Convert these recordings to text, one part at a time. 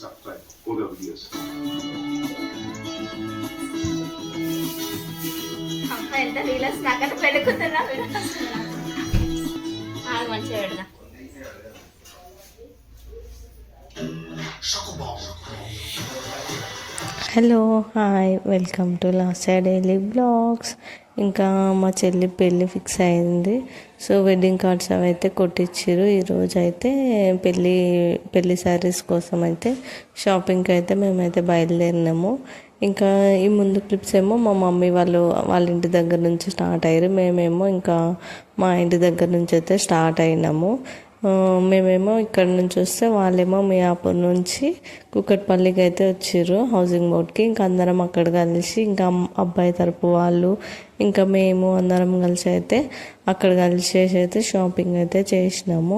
subscribe all the videos. ఎంత reels నాకంటే పెళ్ళికుంటున్నా మంచిగా పెడదా hello hi welcome to last daily blogs. ఇంకా మా చెల్లి పెళ్ళి ఫిక్స్ అయింది. సో వెడ్డింగ్ కార్డ్స్ అవి అయితే కొట్టించారు. ఈరోజు అయితే పెళ్ళి శారీస్ కోసం అయితే షాపింగ్కి అయితే మేమైతే బయలుదేరినాము. ఇంకా ఈ ముందు క్లిప్స్ ఏమో మా మమ్మీ వాళ్ళ ఇంటి దగ్గర నుంచి స్టార్ట్ అయ్యారు. మేమేమో ఇంకా మా ఇంటి దగ్గర నుంచి అయితే స్టార్ట్ అయినాము. మేమేమో ఇక్కడ నుంచి వస్తే వాళ్ళేమో మియాపూర్ నుంచి కుకట్పల్లికి అయితే వచ్చారు హౌసింగ్ బోర్డ్కి. ఇంకా అందరం అక్కడ కలిసి ఇంకా అబ్బాయి తరపు వాళ్ళు ఇంకా మేము అందరం కలిసి అయితే అక్కడ కలిసేసి అయితే షాపింగ్ అయితే చేసినాము.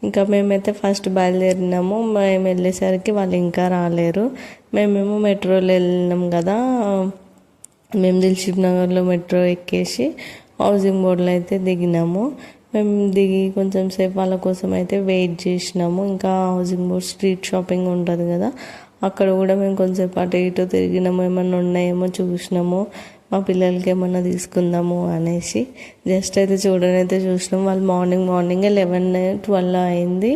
ఇంకా మేమైతే ఫస్ట్ బయలుదేరినాము. మేము వెళ్ళేసరికి వాళ్ళు ఇంకా రాలేరు. మేమేమో మెట్రోలో వెళ్ళినాం కదా, మేము దిల్సుఖ్ నగర్లో మెట్రో ఎక్కేసి హౌసింగ్ బోర్డులో అయితే దిగినాము. మేము దిగి కొంచెం సేపు వాళ్ళ కోసం అయితే వెయిట్ చేసినాము. ఇంకా హౌసింగ్ బోర్డ్ స్ట్రీట్ షాపింగ్ ఉంటుంది కదా, అక్కడ కూడా మేము కొంచెంసేపు అటు ఇటు తిరిగినాము. ఏమన్నా ఉన్నాయేమో చూసినాము, మా పిల్లలకి ఏమన్నా తీసుకుందాము అనేసి జస్ట్ అయితే చూడనైతే చూసినాము. వాళ్ళు మార్నింగ్ 11-12 అయింది.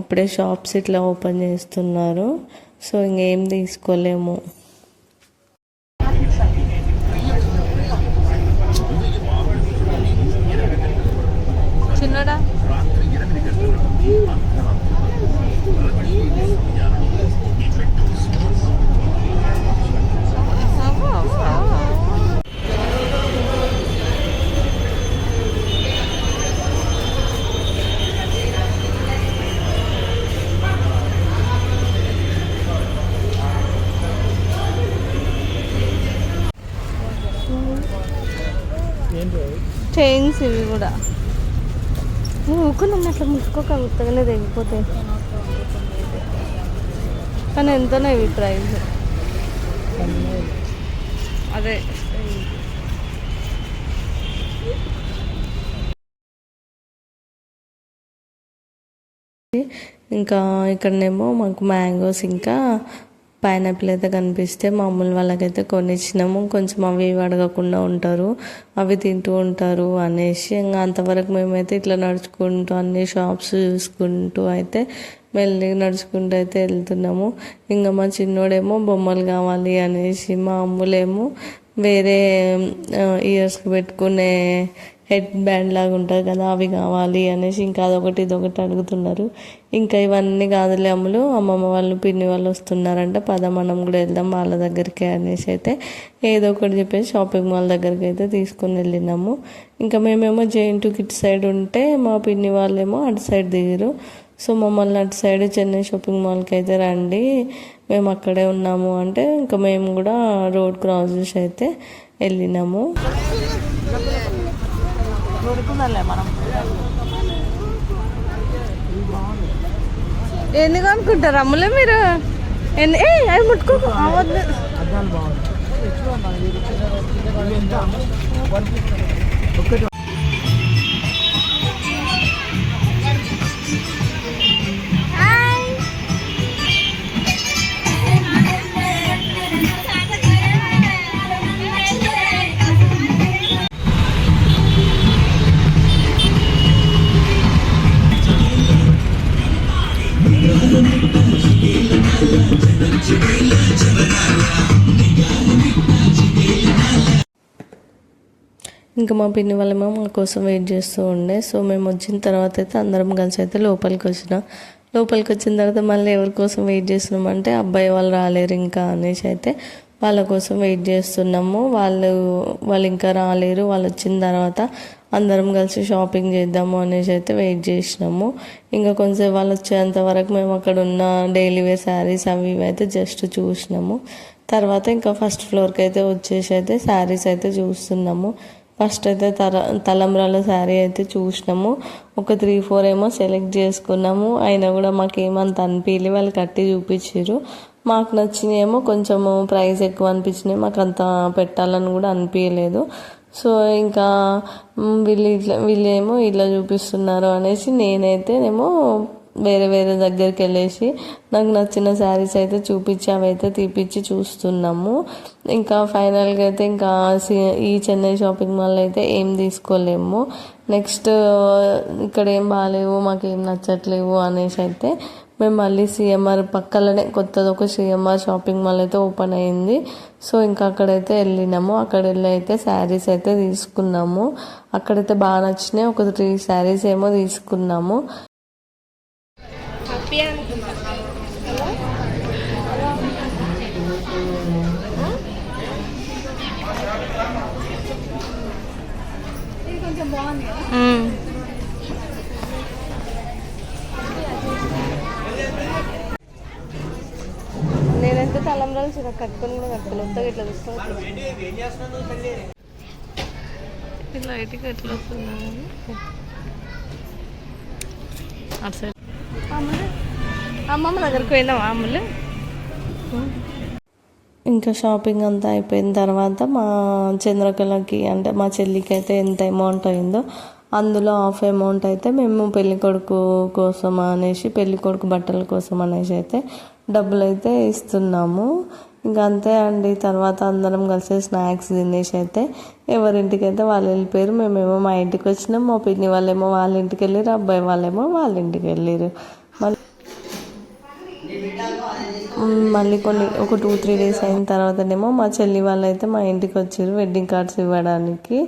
అప్పుడే షాప్స్ ఇట్లా ఓపెన్ చేస్తున్నారు. సో ఇంకేం తీసుకోలేము. చిన్నడా చైన్స్ ఇవి కూడా ఊకున్నా అట్లా ముట్టుకోక ఉత్తగానే తెగిపోతాయి. కానీ ఎంతనే ఇవి ప్రైస్ అదే. ఇంకా ఇక్కడనేమో మాకు మ్యాంగోస్ ఇంకా పైనాపిల్ అయితే కనిపిస్తే మామూలు వాళ్ళకైతే కొనిచ్చినాము. కొంచెం అవి అడగకుండా ఉంటారు, అవి తింటూ ఉంటారు అనేసి ఇంకా అంతవరకు మేమైతే ఇట్లా నడుచుకుంటూ అన్ని షాప్స్ చూసుకుంటూ అయితే మెల్లిగా నడుచుకుంటూ అయితే వెళ్తున్నాము. ఇంకా మా చిన్నోడేమో బొమ్మలు కావాలి అనేసి, మా అమ్ములేమో వేరే ఇయర్స్కి పెట్టుకునే హెడ్ బ్యాండ్ లాగా ఉంటుంది కదా, అవి కావాలి అనేసి ఇంకా అదొకటి ఇదొకటి అడుగుతున్నారు. ఇంకా ఇవన్నీ కాదులే అమ్ములు, అమ్మమ్మ వాళ్ళు పిన్ని వాళ్ళు వస్తున్నారంట, పద మనం కూడా వెళ్దాం వాళ్ళ దగ్గరికి అనేసి అయితే ఏదో ఒకటి చెప్పేసి షాపింగ్ మాల్ దగ్గరికి అయితే తీసుకొని వెళ్ళినాము. ఇంకా మేమేమో జేఎన్‌టూ కిట్ సైడ్ ఉంటే మా పిన్ని వాళ్ళేమో అటు సైడ్ దిగారు. సో మమ్మల్ని అటు సైడ్ చెన్నై షాపింగ్ మాల్కి అయితే రండి, మేము అక్కడే ఉన్నాము అంటే ఇంకా మేము కూడా రోడ్ క్రాస్ చేసి అయితే వెళ్ళినాము. ఎన్ని కొనుక్కుంటారు అమ్ములే మీరు? ఎన్ని అవి ముట్టుకోకు అవద్దు. ఇంకా మా పిన్ని వాళ్ళేమో మా కోసం వెయిట్ చేస్తూ ఉండే. సో మేము వచ్చిన తర్వాత అయితే అందరం కలిసి అయితే లోపలికి వచ్చిన తర్వాత మళ్ళీ ఎవరి కోసం వెయిట్ చేస్తున్నామంటే అబ్బాయి వాళ్ళు రాలేరు ఇంకా అనేసి అయితే వాళ్ళ కోసం వెయిట్ చేస్తున్నాము. వాళ్ళు ఇంకా రాలేరు. వాళ్ళు వచ్చిన తర్వాత అందరం కలిసి షాపింగ్ చేద్దాము అనేసి అయితే వెయిట్ చేసినాము. ఇంకా కొంచెం వాళ్ళు వచ్చేంత వరకు మేము అక్కడ ఉన్న డైలీ వేర్ శారీస్ అవి ఇవి అయితే జస్ట్ చూసినాము. తర్వాత ఇంకా ఫస్ట్ ఫ్లోర్కి అయితే వచ్చేసి అయితే శారీస్ అయితే చూస్తున్నాము. ఫస్ట్ అయితే తలంబ్రాల శారీ అయితే చూసినాము. ఒక 3-4 ఏమో సెలెక్ట్ చేసుకున్నాము. అయినా కూడా మాకేమంత అనిపించలే, వాళ్ళు కట్టి చూపించారు. మాకు నచ్చినాయేమో కొంచెము ప్రైస్ ఎక్కువ అనిపించినాయి, మాకు అంత పెట్టాలని కూడా అనిపించలేదు. సో ఇంకా వీళ్ళేమో ఇట్లా చూపిస్తున్నారు అనేసి నేనైతేనేమో వేరే వేరే దగ్గరికి వెళ్ళేసి నాకు నచ్చిన శారీస్ అయితే చూపించి అవైతే తీపిచ్చి చూస్తున్నాము. ఇంకా ఫైనల్గా అయితే ఇంకా ఈ చెన్నై షాపింగ్ మాల్ అయితే ఏం తీసుకోలేము. నెక్స్ట్ ఇక్కడ ఏం బాగాలేవు, మాకేం నచ్చట్లేవు అనేసి అయితే మేము మళ్ళీ సిఎంఆర్ పక్కలనే కొత్తది ఒక సిఎంఆర్ షాపింగ్ మాల్ అయితే ఓపెన్ అయింది. సో ఇంకా అక్కడైతే వెళ్ళినాము. అక్కడ వెళ్ళి అయితే శారీస్ అయితే తీసుకున్నాము. అక్కడైతే బాగా నచ్చినాయి. ఒక 3 శారీస్ ఏమో తీసుకున్నాము. నేనైతే తలంబ్రాలు చీర కట్టుకొని కూడా కట్టుకోలేదు. ఇట్లా తీసుకోవచ్చు. ఇట్లా ఇటుక ఎట్లా వస్తున్నాను అటు సైడ్ అమ్మమ్మ దగ్గరికి పోయిందాం అమ్ములు. ఇంకా షాపింగ్ అంతా అయిపోయిన తర్వాత మా చంద్రకళకి అంటే మా చెల్లికి అయితే ఎంత అమౌంట్ అయిందో అందులో హాఫ్ అమౌంట్ అయితే మేము పెళ్ళికొడుకు కోసం అనేసి పెళ్ళికొడుకు బట్టల కోసం అనేసి అయితే డబ్బులు అయితే ఇస్తున్నాము. ఇంకా అంతే అండి. తర్వాత అందరం కలిసి స్నాక్స్ తినేసి అయితే ఎవరింటికైతే వాళ్ళు వెళ్ళిపోయారు. మేమేమో మా ఇంటికి వచ్చినాం. మా పిన్ని వాళ్ళేమో వాళ్ళ ఇంటికి వెళ్ళారు, అబ్బాయి వాళ్ళేమో వాళ్ళ ఇంటికి వెళ్ళారు. మళ్ళీ ఒక 2-3 డేస్ అయిన తర్వాతనేమో మా చెల్లి వాళ్ళు అయితే మా ఇంటికి వచ్చారు వెడ్డింగ్ కార్డ్స్ ఇవ్వడానికి.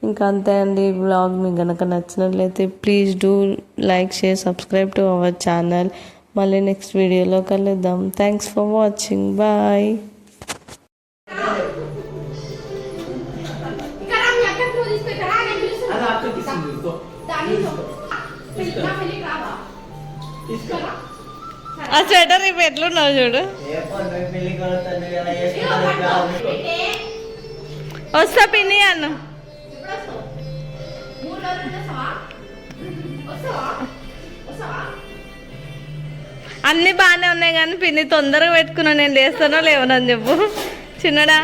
ఇంకా అంతే అండి. వ్లాగ్ మీకు కనుక నచ్చినట్లయితే please do like, share, subscribe to our channel. మళ్ళీ నెక్స్ట్ వీడియోలో కలుద్దాం. Thanks for watching. బాయ్. ఆ స్వెటర్ రేపు ఎట్లున్నావు చూడు. వస్తా పిన్ని అన్న. అన్నీ బాగానే ఉన్నాయి కానీ పిన్ని తొందరగా పెట్టుకున్నా. నేను లేస్తానో లేవనని చెప్పు చిన్నడా.